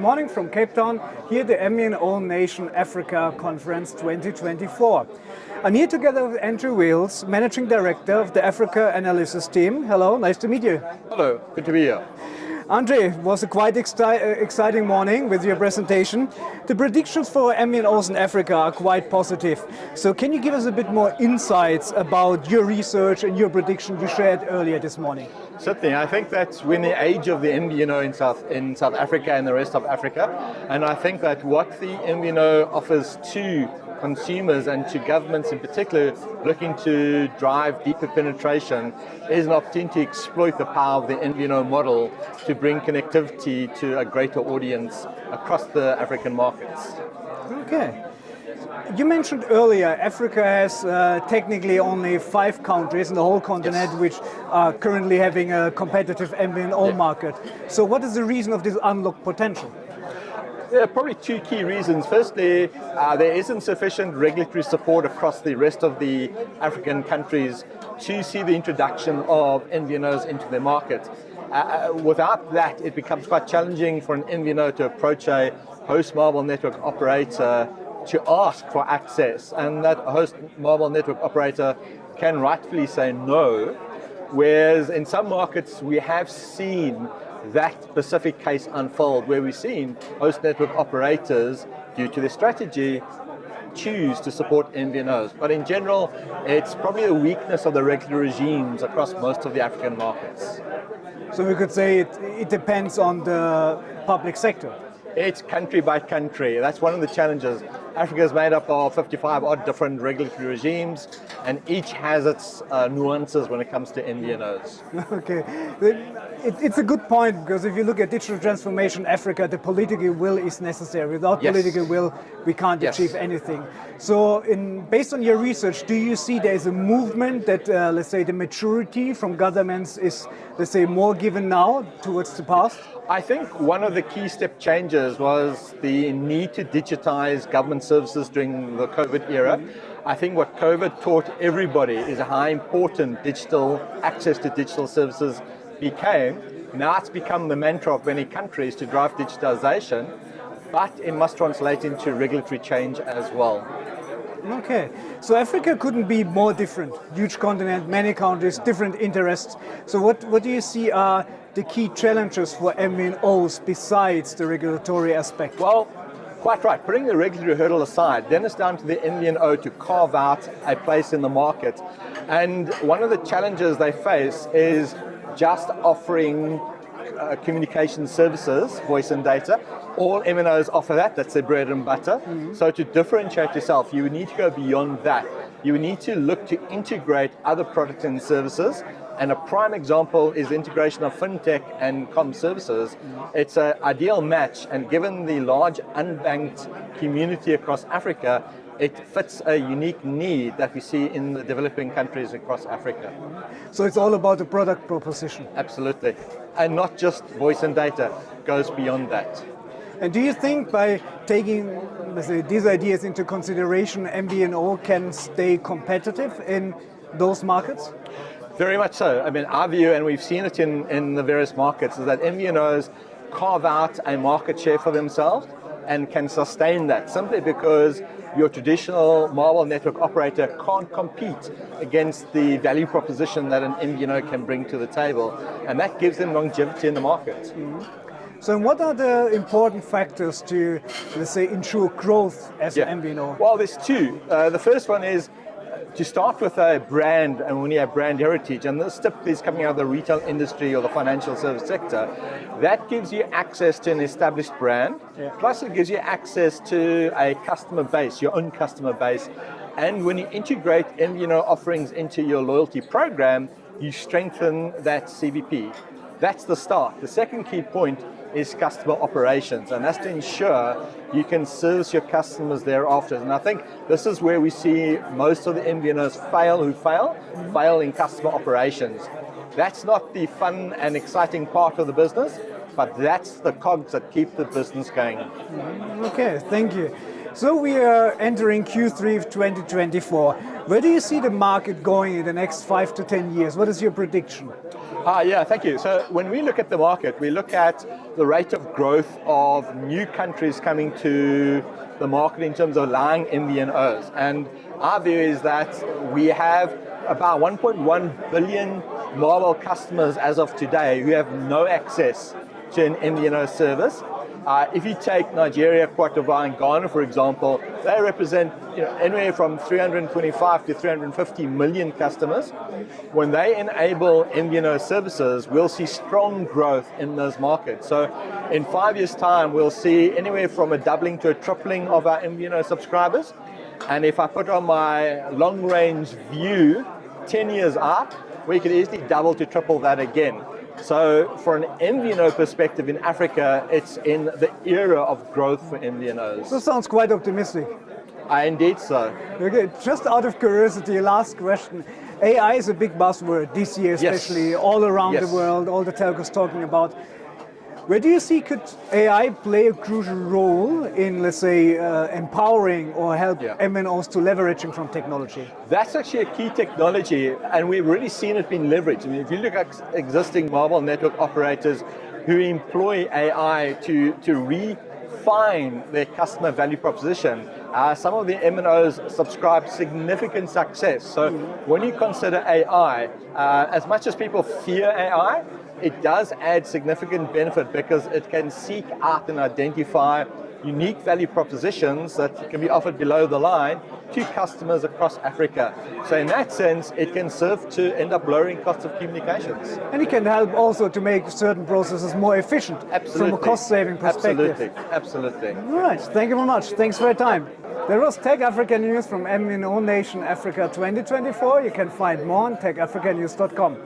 morning from Cape Town, here at the MVNO Nation Africa Conference 2024. I'm here together with Andrew Wheels, Managing Director of the Africa Analysis Team. Hello, nice to meet you. Hello, good to be here. Andre, it was a quite exciting morning with your presentation. The predictions for MVNOs in Africa are quite positive. So can you give us a bit more insights about your research and your prediction you shared earlier this morning? Certainly, I think that we're in the age of the MVNO in South Africa and the rest of Africa. And I think that what the MVNO offers to consumers and to governments in particular looking to drive deeper penetration is an opportunity to exploit the power of the MVNO model to bring connectivity to a greater audience across the African markets. Okay. You mentioned earlier Africa has technically only 5 countries in the whole continent which are currently having a competitive MVNO market. So what is the reason of this unlocked potential? There are probably 2 key reasons. Firstly, there isn't sufficient regulatory support across the rest of the African countries to see the introduction of MVNOs into their market. Without that, it becomes quite challenging for an MVNO to approach a host mobile network operator to ask for access, and that host mobile network operator can rightfully say no, whereas in some markets we have seen that specific case unfold where we've seen host network operators, due to their strategy, choose to support MVNOs. But in general, it's probably a weakness of the regulatory regimes across most of the African markets. So we could say it depends on the public sector. It's country by country. That's one of the challenges. Africa is made up of 55 odd different regulatory regimes, and each has its nuances when it comes to MVNOs. Okay, it's a good point, because if you look at digital transformation Africa, the political will is necessary. Without political will, we can't achieve anything. So based on your research, do you see there is a movement that, let's say, the maturity from governments is, let's say, more given now towards the past? I think one of the key step changes was the need to digitize government services during the COVID era. I think what COVID taught everybody is how important digital access to digital services became. Now it's become the mantra of many countries to drive digitization, but it must translate into regulatory change as well. Okay, so Africa couldn't be more different. Huge continent, many countries, different interests. So what do you see are the key challenges for MVNOs besides the regulatory aspect? Well, quite right. Putting the regulatory hurdle aside, then it's down to the MVNO to carve out a place in the market. And one of the challenges they face is just offering communication services, voice and data. All MNOs offer that, that's their bread and butter. So to differentiate yourself, you would need to go beyond that. You would need to look to integrate other products and services. And a prime example is the integration of fintech and comm services. It's an ideal match, and given the large unbanked community across Africa, it fits a unique need that we see in the developing countries across Africa. So it's all about the product proposition. Absolutely. And not just voice and data, goes beyond that. And do you think by taking, let's say, these ideas into consideration, MVNO can stay competitive in those markets? Very much so. I mean, our view, and we've seen it in the various markets, is that MVNOs carve out a market share for themselves and can sustain that simply because your traditional mobile network operator can't compete against the value proposition that an MVNO can bring to the table. And that gives them longevity in the market. So what are the important factors to, let's say, ensure growth as an MVNO? Well, there's 2. The first one is to start with a brand, and when you have brand heritage, and this typically is coming out of the retail industry or the financial service sector, that gives you access to an established brand, plus it gives you access to a customer base, your own customer base. And when you integrate MVNO offerings into your loyalty program, you strengthen that CVP. That's the start. The second key point is customer operations, and that's to ensure you can service your customers thereafter. And I think this is where we see most of the MVNOs fail in customer operations. That's not the fun and exciting part of the business, but that's the cogs that keep the business going. Okay, thank you. So we are entering Q3 of 2024. Where do you see the market going in the next 5 to 10 years? What is your prediction? Yeah, thank you. So when we look at the market, we look at the rate of growth of new countries coming to the market in terms of allowing MVNOs. And our view is that we have about 1.1 billion mobile customers as of today who have no access to an MVNO service. If you take Nigeria, Cote d'Ivoire, and Ghana, for example, they represent anywhere from 325 to 350 million customers. When they enable MVNO services, we'll see strong growth in those markets. So in 5 years' time, we'll see anywhere from a doubling to a tripling of our MVNO subscribers. And if I put on my long-range view, 10 years out, we could easily double to triple that again. So for an MVNO perspective in Africa, it's in the era of growth for MVNOs. That sounds quite optimistic. Indeed so. Okay, just out of curiosity, last question. AI is a big buzzword this year, especially all around the world, all the telcos talking about. Where do you see could AI play a crucial role in, let's say, empowering or help MNOs to leveraging from technology? That's actually a key technology, and we've really seen it being leveraged. I mean, if you look at existing mobile network operators who employ AI to refine their customer value proposition, some of the MNOs subscribe significant success. So when you consider AI, as much as people fear AI, it does add significant benefit because it can seek out and identify unique value propositions that can be offered below the line to customers across Africa. So in that sense, it can serve to end up lowering costs of communications. And it can help also to make certain processes more efficient from a cost-saving perspective. Absolutely. All right, thank you very much. Thanks for your time. There was Tech Africa News from MVNO Nation Africa 2024. You can find more on techafricanews.com.